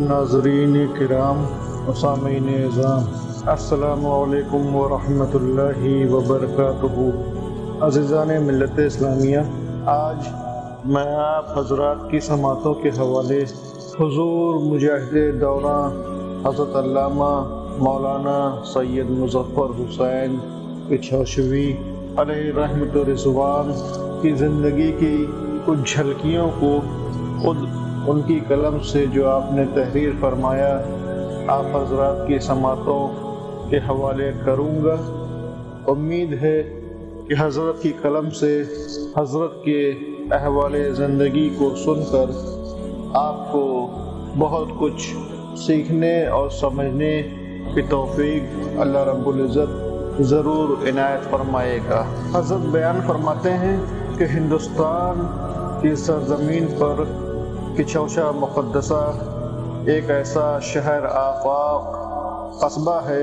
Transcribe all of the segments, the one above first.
ناظرین کرام و سامعین اعظام، السلام علیکم ورحمۃ اللہ وبرکاتہ۔ عزیزان ملت اسلامیہ، آج میں آپ حضرات کی سماعتوں کے حوالے حضور مجاہد دوران حضرت علامہ مولانا سید مظفر حسین پچھوشوی علیہ رحمت و رضوان کی زندگی کی کچھ جھلکیوں کو خود ان کی قلم سے جو آپ نے تحریر فرمایا آپ حضرات کی سماعتوں کے حوالے کروں گا۔ امید ہے کہ حضرت کی قلم سے حضرت کے احوال زندگی کو سن کر آپ کو بہت کچھ سیکھنے اور سمجھنے کی توفیق اللہ رب العزت ضرور عنایت فرمائے گا۔ حضرت بیان فرماتے ہیں کہ ہندوستان کی سرزمین پر کچھوشا مقدسہ ایک ایسا شہر آفاق قصبہ ہے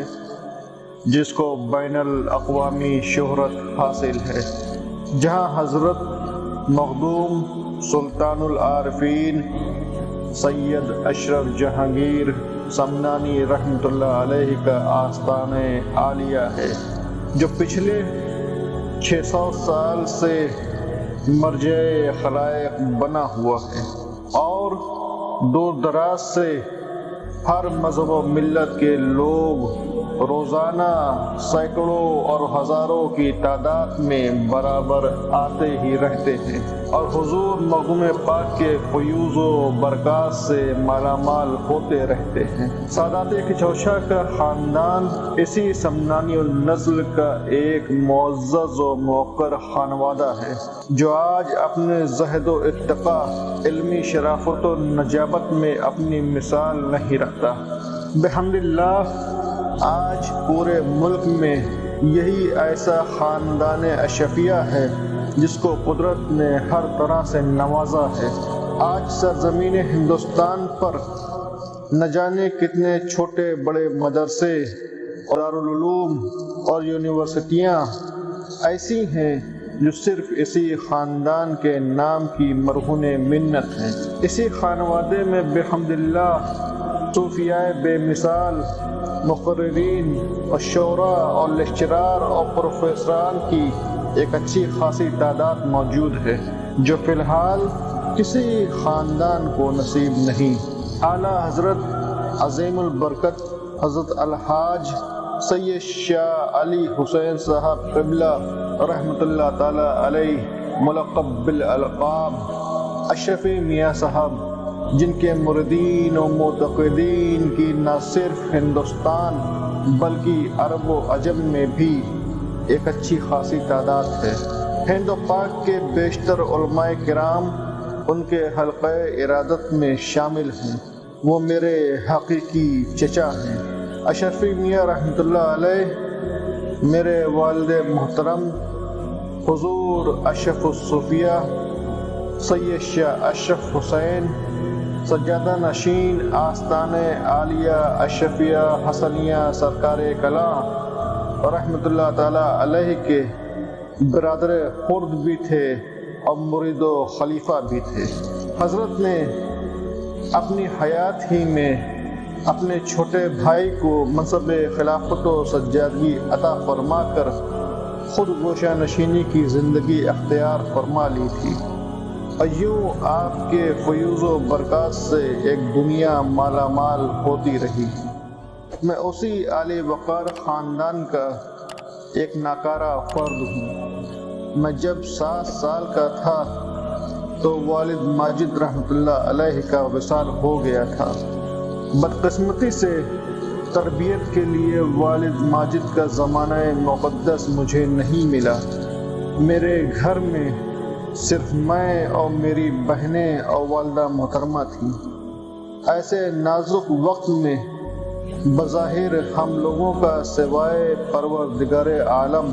جس کو بین الاقوامی شہرت حاصل ہے، جہاں حضرت مخدوم سلطان العارفین سید اشرف جہانگیر سمنانی رحمۃ اللہ علیہ کا آستان عالیہ ہے، جو پچھلے 600 سال سے مرجع خلائق بنا ہوا ہے اور دور دراز سے ہر مذہب و ملت کے لوگ روزانہ سینکڑوں اور ہزاروں کی تعداد میں برابر آتے ہی رہتے ہیں اور حضور مخدوم پاک کے فیوز و برکات سے مالا مال ہوتے رہتے ہیں۔ سادات کچھوشا کا خاندان اسی سمنانی النسل کا ایک معزز و موقر خانوادہ ہے، جو آج اپنے زہد و اتقاء، علمی شرافت و نجابت میں اپنی مثال نہیں رکھتا۔ بحمد اللہ آج پورے ملک میں یہی ایسا خاندان اشرفیہ ہے جس کو قدرت نے ہر طرح سے نوازا ہے۔ آج سرزمین ہندوستان پر نہ جانے کتنے چھوٹے بڑے مدرسے اور دارالعلوم اور یونیورسٹیاں ایسی ہیں جو صرف اسی خاندان کے نام کی مرہون منت ہیں۔ اسی خانوادے میں بحمد اللہ صوفیاء بے مثال، مقررین اور شعراء اور لیکچرار اور پروفیسران کی ایک اچھی خاصی تعداد موجود ہے، جو فی الحال کسی خاندان کو نصیب نہیں۔ اعلیٰ حضرت عظیم البرکت حضرت الحاج سید شاہ علی حسین صاحب قبلہ رحمۃ اللہ تعالی علیہ ملقب بالالقاب اشرفی میاں صاحب، جن کے مریدین و معتقدین کی نہ صرف ہندوستان بلکہ عرب و عجم میں بھی ایک اچھی خاصی تعداد ہے۔ ہند و پاک کے بیشتر علماء کرام ان کے حلقہ ارادت میں شامل ہیں۔ وہ میرے حقیقی چچا ہیں۔ اشرفی میاں رحمۃ اللہ علیہ میرے والد محترم حضور اشرف الصوفیہ سید شاہ اشرف حسین سجادہ نشین آستان عالیہ اشرفیہ حسنیہ سرکار کلاں رحمۃ اللہ تعالی علیہ کے برادر خرد بھی تھے اور مرید و خلیفہ بھی تھے۔ حضرت نے اپنی حیات ہی میں اپنے چھوٹے بھائی کو منصب خلافت و سجادگی عطا فرما کر خود گوشہ نشینی کی زندگی اختیار فرما لی تھی، اور یوں آپ کے فیوز و برکات سے ایک دنیا مالا مال ہوتی رہی۔ میں اسی عالی وقار خاندان کا ایک ناکارہ فرد ہوں۔ میں جب 7 سال کا تھا تو والد ماجد رحمۃ اللہ علیہ کا وصال ہو گیا تھا۔ بدقسمتی سے تربیت کے لیے والد ماجد کا زمانہ مقدس مجھے نہیں ملا۔ میرے گھر میں صرف میں اور میری بہنیں اور والدہ محترمہ تھیں۔ ایسے نازک وقت میں بظاہر ہم لوگوں کا سوائے پروردگار عالم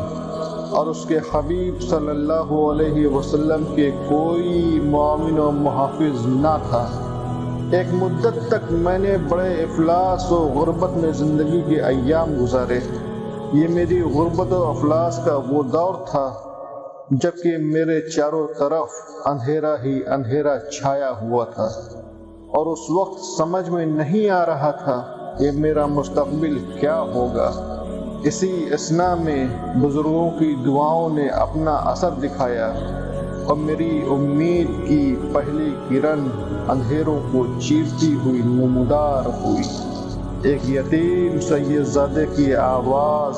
اور اس کے حبیب صلی اللہ علیہ وسلم کے کوئی معاون و محافظ نہ تھا۔ ایک مدت تک میں نے بڑے افلاس و غربت میں زندگی کے ایام گزارے۔ یہ میری غربت و افلاس کا وہ دور تھا جبکہ میرے چاروں طرف اندھیرا ہی اندھیرا چھایا ہوا تھا اور اس وقت سمجھ میں نہیں آ رہا تھا کہ میرا مستقبل کیا ہوگا۔ اسی اثنا میں بزرگوں کی دعاؤں نے اپنا اثر دکھایا اور میری امید کی پہلی کرن اندھیروں کو چیرتی ہوئی نمودار ہوئی۔ ایک یتیم سید زادے کی آواز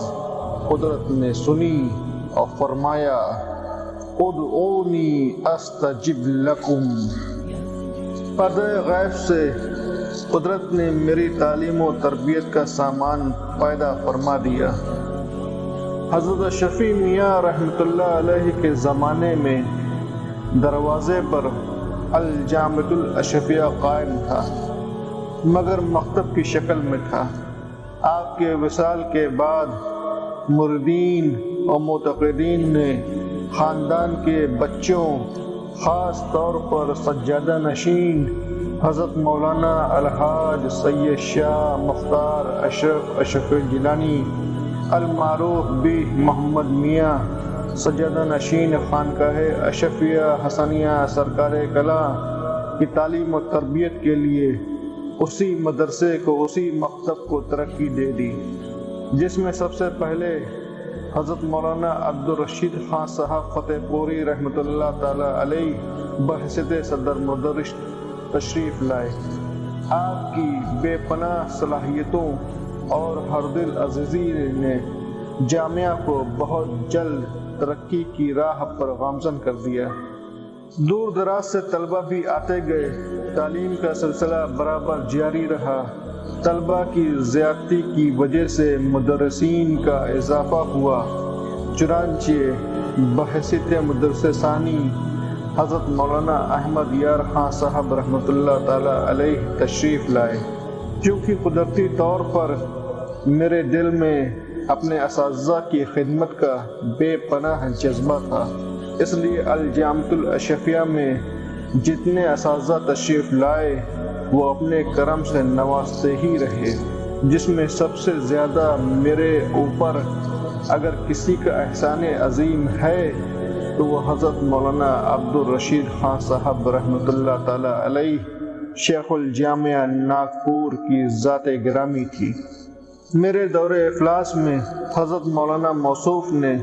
قدرت نے سنی اور فرمایا، ادعونی استجب لکم۔ پردہ غیب سے قدرت نے میری تعلیم و تربیت کا سامان پیدا فرما دیا۔ حضرت شفیع میاں رحمۃ اللہ علیہ کے زمانے میں دروازے پر الجامعۃ الاشفیہ قائم تھا، مگر مکتب کی شکل میں تھا۔ آپ کے وصال کے بعد مریدین اور معتقدین نے خاندان کے بچوں، خاص طور پر سجادہ نشین حضرت مولانا الحاج سید شاہ مختار اشرف جیلانی المعروف بھی محمد میاں، سجادہ نشین خانقاہ اشرفیہ حسنیہ سرکار کلاں کی تعلیم و تربیت کے لیے اسی مدرسے کو، اسی مکتب کو ترقی دے دی، جس میں سب سے پہلے حضرت مولانا عبدالرشید خان صاحب فتح پوری رحمۃ اللہ تعالی علیہ بحیثیت صدر مدرس تشریف لائے۔ آپ کی بے پناہ صلاحیتوں اور ہر دل عزیزی نے جامعہ کو بہت جلد ترقی کی راہ پر گامزن کر دیا۔ دور دراز سے طلبہ بھی آتے گئے، تعلیم کا سلسلہ برابر جاری رہا۔ طلبہ کی زیادتی کی وجہ سے مدرسین کا اضافہ ہوا، چنانچہ بحیثیت مدرس ثانی حضرت مولانا احمد یار خان صاحب رحمۃ اللہ تعالی علیہ تشریف لائے۔ کیونکہ قدرتی طور پر میرے دل میں اپنے اساتذہ کی خدمت کا بے پناہ جذبہ تھا، اس لیے الجامعۃ الاشفیہ میں جتنے اساتذہ تشریف لائے وہ اپنے کرم سے نوازتے ہی رہے، جس میں سب سے زیادہ میرے اوپر اگر کسی کا احسان عظیم ہے تو وہ حضرت مولانا عبدالرشید خان صاحب رحمۃ اللہ تعالی علیہ شیخ الجامعہ ناگپور کی ذات گرامی تھی۔ میرے دور افلاس میں حضرت مولانا موصوف نے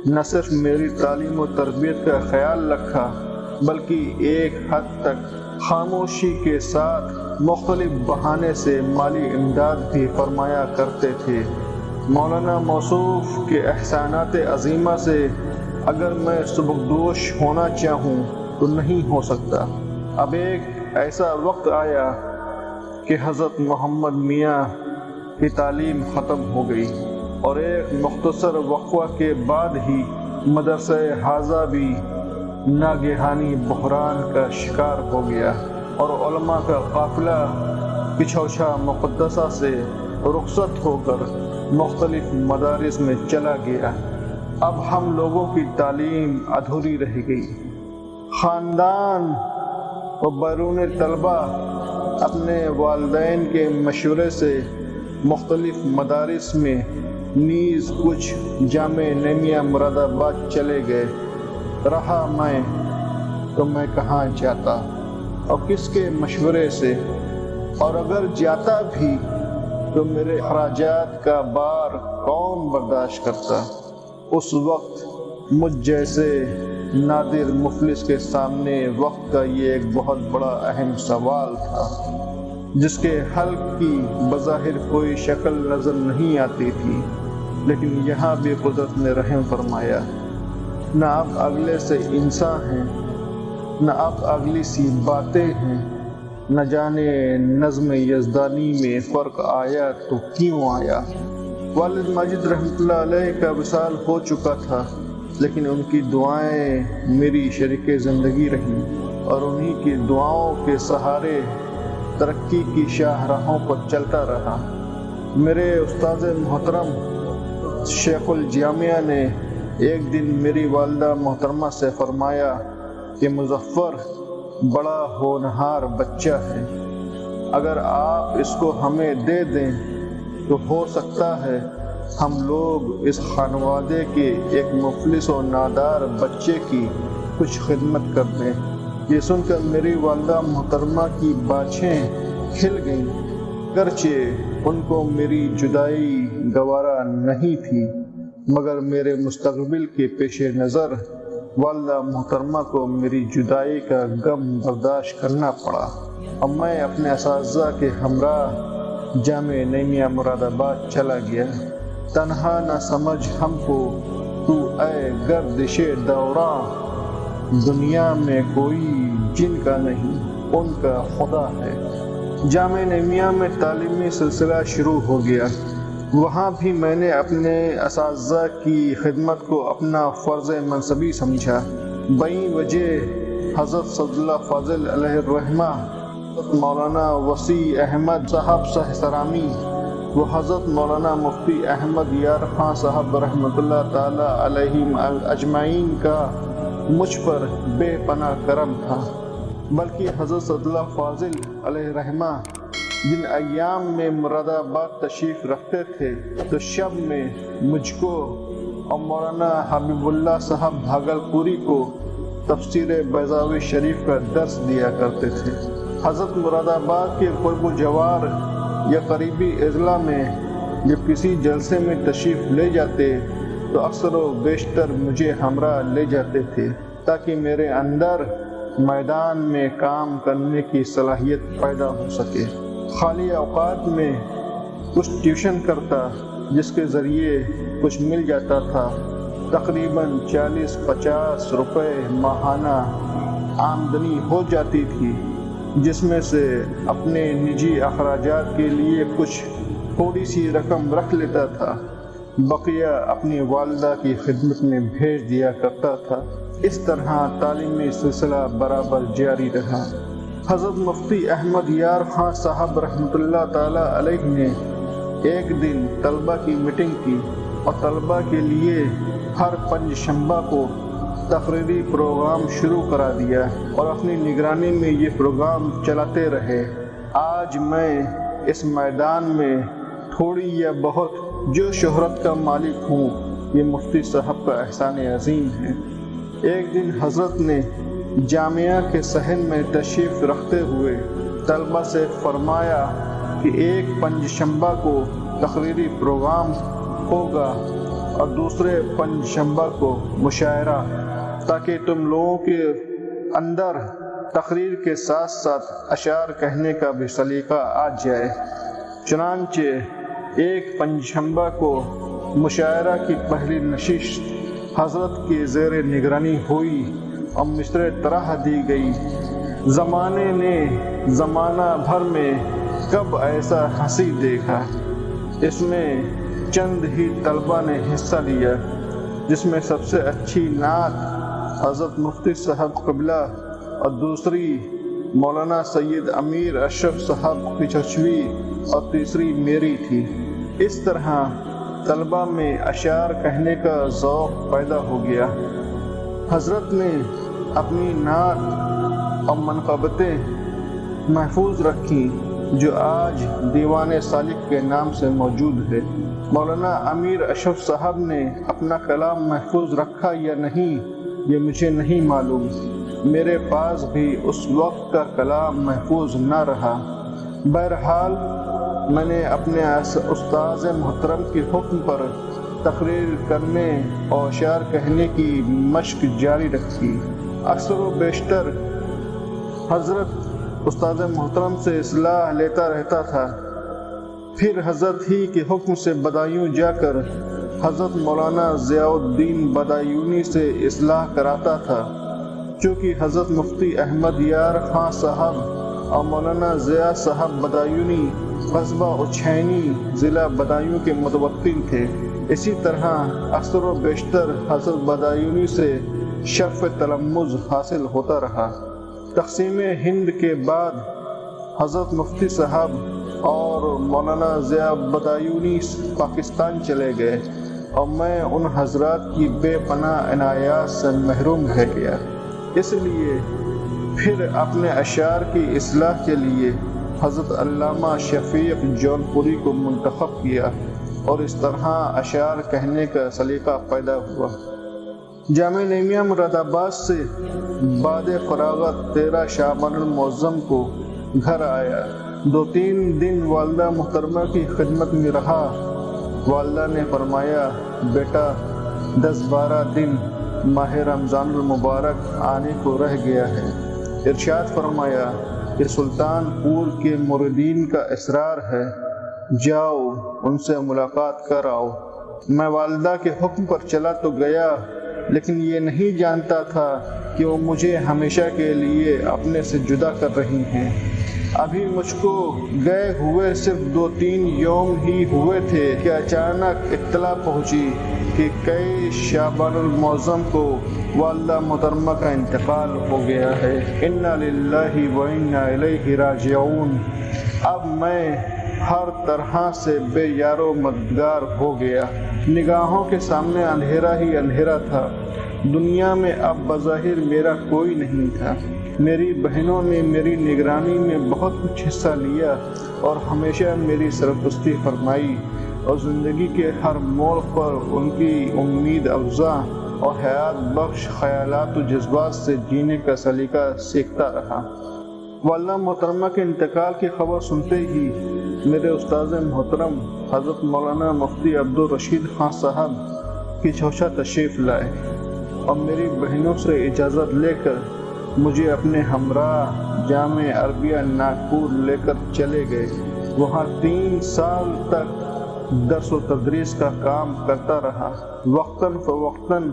نہ صرف میری تعلیم و تربیت کا خیال رکھا بلکہ ایک حد تک خاموشی کے ساتھ مختلف بہانے سے مالی امداد بھی فرمایا کرتے تھے۔ مولانا موصوف کے احسانات عظیمہ سے اگر میں سبکدوش ہونا چاہوں تو نہیں ہو سکتا۔ اب ایک ایسا وقت آیا کہ حضرت محمد میاں کی تعلیم ختم ہو گئی اور ایک مختصر وقفہ کے بعد ہی مدرسہ حاضہ بھی ناگہانی بحران کا شکار ہو گیا اور علماء کا قافلہ پچھوچھا مقدسہ سے رخصت ہو کر مختلف مدارس میں چلا گیا۔ اب ہم لوگوں کی تعلیم ادھوری رہ گئی۔ خاندان و بیرون طلبہ اپنے والدین کے مشورے سے مختلف مدارس میں نیز کچھ جامع نعمیہ مراد آباد چلے گئے۔ رہا میں تو میں کہاں جاتا اور کس کے مشورے سے، اور اگر جاتا بھی تو میرے اخراجات کا بار کون برداشت کرتا۔ اس وقت مجھ جیسے نادر مفلس کے سامنے وقت کا یہ ایک بہت بڑا اہم سوال تھا، جس کے حل کی بظاہر کوئی شکل نظر نہیں آتی تھی، لیکن یہاں بھی قدرت نے رحم فرمایا۔ نہ اب اگلے سے انسان ہیں، نہ اب اگلی سی باتیں ہیں، نہ جانے نظم یزدانی میں فرق آیا تو کیوں آیا۔ والد ماجد رحمۃ اللہ علیہ کا وصال ہو چکا تھا، لیکن ان کی دعائیں میری شریک زندگی رہیں اور انہی کی دعاؤں کے سہارے ترقی کی شاہراہوں پر چلتا رہا۔ میرے استاد محترم شیخ الجامعہ نے ایک دن میری والدہ محترمہ سے فرمایا کہ مظفر بڑا ہونہار بچہ ہے، اگر آپ اس کو ہمیں دے دیں تو ہو سکتا ہے ہم لوگ اس خانوادے کے ایک مفلس و نادار بچے کی کچھ خدمت کر دیں۔ یہ سن کر میری والدہ محترمہ کی باچھیں کھل گئیں، گرچہ ان کو میری جدائی گوارا نہیں تھی، مگر میرے مستقبل کے پیش نظر والدہ محترمہ کو میری جدائی کا غم برداشت کرنا پڑا، اور میں اپنے اساتذہ کے ہمراہ جامعہ نعیمیہ مراد آباد چلا گیا۔ تنہا نہ سمجھ ہم کو تو اے گردش دوراں، دنیا میں کوئی جن کا نہیں ان کا خدا ہے۔ جامعہ نعیمیہ میں تعلیمی سلسلہ شروع ہو گیا۔ وہاں بھی میں نے اپنے اساتذہ کی خدمت کو اپنا فرض منصبی سمجھا۔ بئی وجہ حضرت صد اللہ فاضل علیہ الرحمہ، حضرت مولانا وسیع احمد صاحب سہسرامی و حضرت مولانا مفتی احمد یار خان صاحب رحمۃ اللہ تعالی علیہم اجمعین کا مجھ پر بے پناہ کرم تھا، بلکہ حضرت صد اللہ فاضل علیہ الرحمہ جن ایام میں مراد آباد تشریف رکھتے تھے تو شب میں مجھ کو اور مولانا حبیب اللہ صاحب بھاگلپوری کو تفسیر بیضاوی شریف کا درس دیا کرتے تھے۔ حضرت مراد آباد کے قرب و جوار یا قریبی اضلاع میں جب کسی جلسے میں تشریف لے جاتے تو اکثر و بیشتر مجھے ہمراہ لے جاتے تھے تاکہ میرے اندر میدان میں کام کرنے کی صلاحیت پیدا ہو سکے۔ خالی اوقات میں کچھ ٹیوشن کرتا جس کے ذریعے کچھ مل جاتا تھا، تقریباً 40-50 روپے ماہانہ آمدنی ہو جاتی تھی، جس میں سے اپنے نجی اخراجات کے لیے کچھ تھوڑی سی رقم رکھ لیتا تھا، بقیہ اپنی والدہ کی خدمت میں بھیج دیا کرتا تھا۔ اس طرح تعلیمی سلسلہ برابر جاری رہا۔ حضرت مفتی احمد یار خان صاحب رحمۃ اللہ تعالی علیہ نے ایک دن طلبہ کی میٹنگ کی اور طلبہ کے لیے ہر پنج شنبہ کو تقریری پروگرام شروع کرا دیا اور اپنی نگرانی میں یہ پروگرام چلاتے رہے۔ آج میں اس میدان میں تھوڑی یا بہت جو شہرت کا مالک ہوں، یہ مفتی صاحب کا احسان عظیم ہے۔ ایک دن حضرت نے جامعہ کے صحن میں تشریف رکھتے ہوئے طلبہ سے فرمایا کہ ایک پنج شنبہ کو تقریری پروگرام ہوگا اور دوسرے پنج شنبہ کو مشاعرہ، تاکہ تم لوگوں کے اندر تقریر کے ساتھ ساتھ اشعار کہنے کا بھی سلیقہ آ جائے۔ چنانچہ ایک پنج شنبہ کو مشاعرہ کی پہلی نشست حضرت کی زیر نگرانی ہوئی اور مصرع طرح دی گئی۔ زمانے نے زمانہ بھر میں کب ایسا ہنسی دیکھا۔ اس میں چند ہی طلبہ نے حصہ لیا، جس میں سب سے اچھی نعت حضرت مفتی صاحب قبلہ اور دوسری مولانا سید امیر اشرف صاحب کی چچوی اور تیسری میری تھی۔ اس طرح طلبہ میں اشعار کہنے کا ذوق پیدا ہو گیا۔ حضرت نے اپنی نعت اور منقبتیں محفوظ رکھی جو آج دیوان سالک کے نام سے موجود ہے۔ مولانا امیر اشرف صاحب نے اپنا کلام محفوظ رکھا یا نہیں یہ مجھے نہیں معلوم، میرے پاس بھی اس وقت کا کلام محفوظ نہ رہا۔ بہرحال میں نے اپنے استاذ محترم کے حکم پر تقریر کرنے اور اشعار کہنے کی مشق جاری رکھی۔ اکثر و بیشتر حضرت استاذ محترم سے اصلاح لیتا رہتا تھا، پھر حضرت ہی کے حکم سے بدایوں جا کر حضرت مولانا ضیاء الدین بدایونی سے اصلاح کراتا تھا۔ چونکہ حضرت مفتی احمد یار خان صاحب اور مولانا ضیاء صاحب بدایونی قصبہ اچھینی ضلع بدایوں کے متوطن تھے، اسی طرح اکثر و بیشتر حضرت بدایونی سے شرف تلمذ حاصل ہوتا رہا۔ تقسیم ہند کے بعد حضرت مفتی صاحب اور مولانا ضیاء بدایونی پاکستان چلے گئے اور میں ان حضرات کی بے پناہ عنایات سے محروم رہ گیا۔ اس لیے پھر اپنے اشعار کی اصلاح کے لیے حضرت علامہ شفیق جونپوری کو منتخب کیا اور اس طرح اشعار کہنے کا سلیقہ پیدا ہوا۔ جامعہ نعیمیہ مراد آباد سے بعد فراغت 13 شعبان المعظم کو گھر آیا۔ 2-3 دن والدہ محترمہ کی خدمت میں رہا۔ والدہ نے فرمایا، بیٹا 10-12 دن ماہ رمضان المبارک آنے کو رہ گیا ہے۔ ارشاد فرمایا کہ سلطان پور کے مریدین کا اصرار ہے، جاؤ ان سے ملاقات کر آؤ۔ میں والدہ کے حکم پر چلا تو گیا، لیکن یہ نہیں جانتا تھا کہ وہ مجھے ہمیشہ کے لیے اپنے سے جدا کر رہی ہیں۔ ابھی مجھ کو گئے ہوئے صرف 2-3 یوم ہی ہوئے تھے کہ اچانک اطلاع پہنچی کہ کئی شعبان المعظم کو والدہ محترمہ کا انتقال ہو گیا ہے۔ انا للہ و انا الیہ راجعون۔ اب میں ہر طرح سے بے یار و مددگار ہو گیا۔ نگاہوں کے سامنے اندھیرا ہی اندھیرا تھا۔ دنیا میں اب بظاہر میرا کوئی نہیں تھا۔ میری بہنوں نے میری نگرانی میں بہت کچھ حصہ لیا اور ہمیشہ میری سرپرستی فرمائی، اور زندگی کے ہر موڑ پر ان کی امید افزا اور حیات بخش خیالات و جذبات سے جینے کا سلیقہ سیکھتا رہا۔ والدہ محترمہ کے انتقال کی خبر سنتے ہی میرے استاذ محترم حضرت مولانا مفتی عبدالرشید خان صاحب کی چوشہ تشریف لائے اور میری بہنوں سے اجازت لے کر مجھے اپنے ہمراہ جامعہ عربیہ ناگپور لے کر چلے گئے۔ وہاں 3 سال تک درس و تدریس کا کام کرتا رہا۔ وقتاً فوقتاً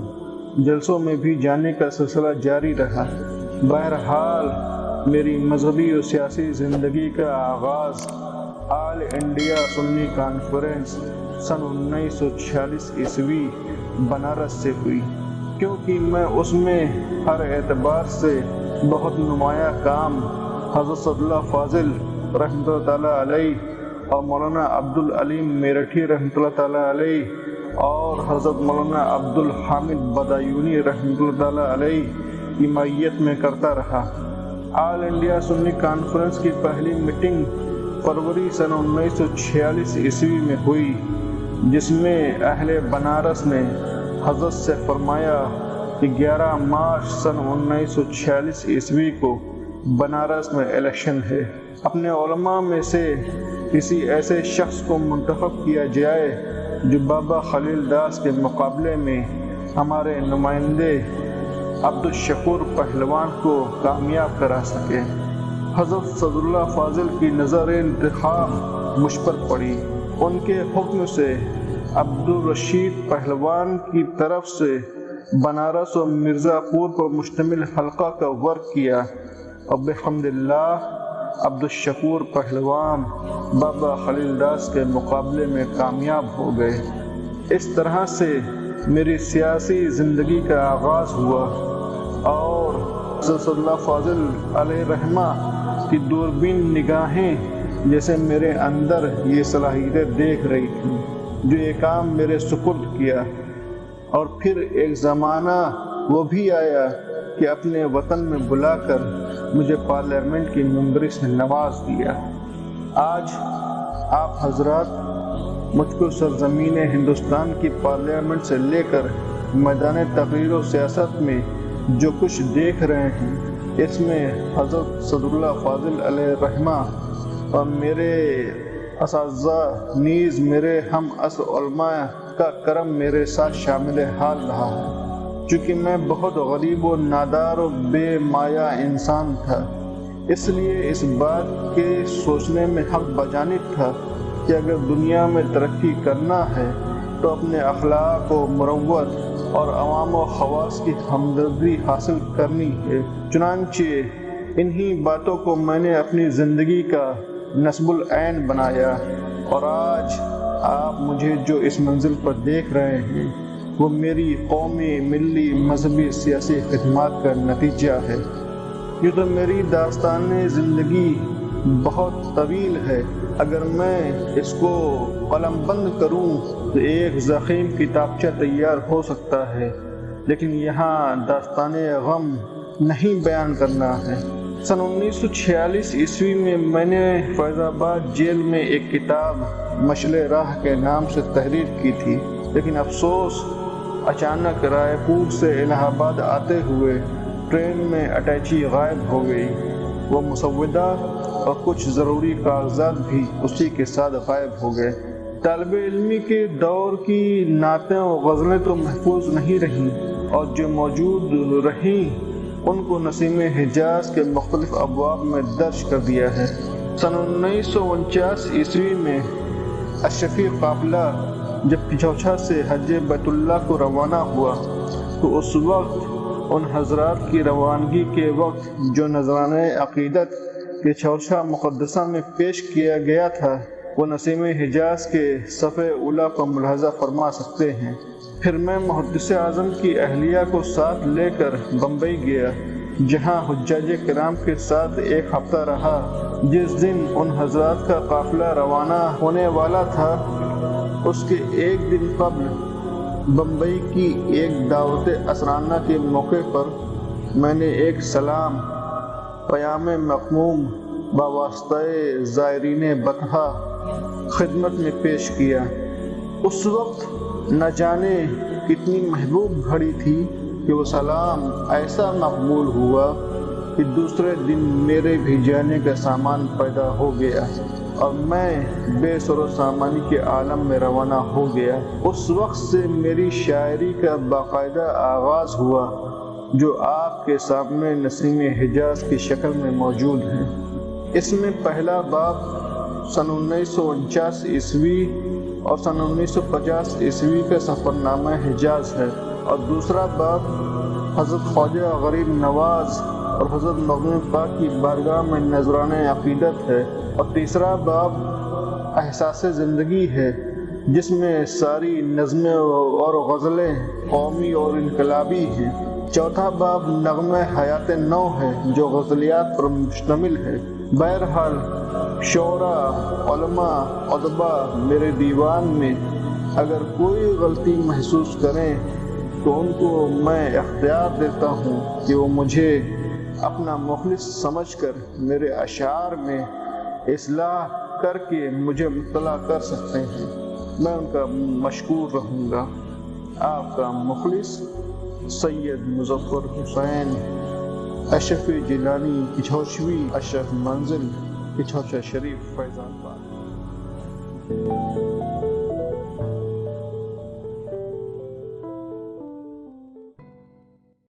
جلسوں میں بھی جانے کا سلسلہ جاری رہا۔ بہرحال میری مذہبی و سیاسی زندگی کا آغاز آل انڈیا سنی کانفرنس سن 1946 عیسوی بنارس سے ہوئی، کیونکہ میں اس میں ہر اعتبار سے بہت نمایاں کام حضرت صد اللہ فاضل رحمۃ اللہ تعالیٰ علیہ اور مولانا عبدالعلیم میرٹھی رحمۃ اللہ تعالیٰ علیہ اور حضرت مولانا عبدالحامد بدایونی رحمۃ اللہ تعالیٰ علیہ کی معیت میں کرتا رہا۔ آل انڈیا سنی کانفرنس کی پہلی میٹنگ فروری سن 1946 عیسوی میں ہوئی، جس میں اہل بنارس نے حضرت سے فرمایا کہ 11 مارچ سن 1946 عیسوی کو بنارس میں الیکشن ہے، اپنے علماء میں سے کسی ایسے شخص کو منتخب کیا جائے جو بابا خلیل داس کے مقابلے میں ہمارے نمائندے عبدالشکور پہلوان کو کامیاب کرا سکے۔ حضرت صد اللہ فاضل کی نظر انتخاب مجھ پر پڑی۔ ان کے حکم سے عبدالرشید پہلوان کی طرف سے بنارس و مرزا پور پر مشتمل حلقہ کا ورک کیا اور بحمد اللہ عبدالشکور پہلوان بابا خلیل داس کے مقابلے میں کامیاب ہو گئے۔ اس طرح سے میری سیاسی زندگی کا آغاز ہوا اور حضرت اللہ فاضل علیہ رحمہ کی دوربین نگاہیں جیسے میرے اندر یہ صلاحیتیں دیکھ رہی تھیں جو یہ کام میرے سپرد کیا۔ اور پھر ایک زمانہ وہ بھی آیا کہ اپنے وطن میں بلا کر مجھے پارلیمنٹ کی ممبری سے نواز دیا۔ آج آپ حضرات مجھ کو سرزمین ہندوستان کی پارلیمنٹ سے لے کر میدان تقریر و سیاست میں جو کچھ دیکھ رہے ہیں، اس میں حضرت صدر اللہ فاضل علیہ رحمہ اور میرے اساتذہ نیز میرے ہم عصر علماء کا کرم میرے ساتھ شامل حال رہا ہے۔ چونکہ میں بہت غریب و نادار و بے مایہ انسان تھا، اس لیے اس بات کے سوچنے میں حق بجانب تھا کہ اگر دنیا میں ترقی کرنا ہے تو اپنے اخلاق و مروت اور عوام و خواص کی ہمدردی حاصل کرنی ہے۔ چنانچہ انہی باتوں کو میں نے اپنی زندگی کا نصب العین بنایا، اور آج آپ مجھے جو اس منزل پر دیکھ رہے ہیں وہ میری قومی، ملی، مذہبی، سیاسی خدمات کا نتیجہ ہے۔ یہ تو میری داستان زندگی بہت طویل ہے، اگر میں اس کو قلم بند کروں تو ایک ضخیم کتابچہ تیار ہو سکتا ہے، لیکن یہاں داستان غم نہیں بیان کرنا ہے۔ سن 1946 عیسوی میں میں نے فیض آباد جیل میں ایک کتاب مشعل راہ کے نام سے تحریر کی تھی، لیکن افسوس اچانک رائے پور سے الہ آباد آتے ہوئے ٹرین میں اٹیچی غائب ہو گئی۔ وہ مسودہ اور کچھ ضروری کاغذات بھی اسی کے ساتھ غائب ہو گئے۔ طالب علمی کے دور کی نعتیں و غزلیں تو محفوظ نہیں رہیں، اور جو موجود رہیں ان کو نسیم حجاز کے مختلف ابواب میں درج کر دیا ہے۔ سن 1949 عیسوی میں اشرفی قافلہ جب پچھوچھا سے حج بیت اللہ کو روانہ ہوا تو اس وقت ان حضرات کی روانگی کے وقت جو نذرانہ عقیدت پچھوچھا مقدسہ میں پیش کیا گیا تھا وہ نسیم حجاز کے صفحہ اولیٰ کو ملاحظہ فرما سکتے ہیں۔ پھر میں محدث اعظم کی اہلیہ کو ساتھ لے کر بمبئی گیا، جہاں حجاج کرام کے ساتھ ایک ہفتہ رہا۔ جس دن ان حضرات کا قافلہ روانہ ہونے والا تھا اس کے ایک دن قبل بمبئی کی ایک دعوت اسرانہ کے موقع پر میں نے ایک سلام پیام مقموم بواسطہ زائرین بطحہ خدمت میں پیش کیا۔ اس وقت نہ جانے کتنی محبوب گھڑی تھی کہ وہ سلام ایسا مقبول ہوا کہ دوسرے دن میرے بھی جانے کا سامان پیدا ہو گیا اور میں بے سر و سامانی کے عالم میں روانہ ہو گیا۔ اس وقت سے میری شاعری کا باقاعدہ آغاز ہوا جو آپ کے سامنے نسیم حجاز کی شکل میں موجود ہے۔ اس میں پہلا باب سن 1949 عیسوی اور سن 1950 عیسوی کا سفر نامہ حجاز ہے، اور دوسرا باب حضرت خواجہ غریب نواز اور حضرت مغنی پاک کی بارگاہ میں نذرانہ عقیدت ہے، اور تیسرا باب احساس زندگی ہے جس میں ساری نظمیں اور غزلیں قومی اور انقلابی ہیں۔ چوتھا باب نغمہ حیات نو ہے جو غزلیات پر مشتمل ہے۔ بہرحال شعراء، علماء، ادباء میرے دیوان میں اگر کوئی غلطی محسوس کریں تو ان کو میں اختیار دیتا ہوں کہ وہ مجھے اپنا مخلص سمجھ کر میرے اشعار میں اصلاح کر کے مجھے مطلع کر سکتے ہیں۔ میں ان کا مشکور رہوں گا۔ آپ کا مخلص سید مظفر حسین، اشرف جیلانی، پچھوچھوی اشرف منزل، پچھوچھا شریف، فیض آباد۔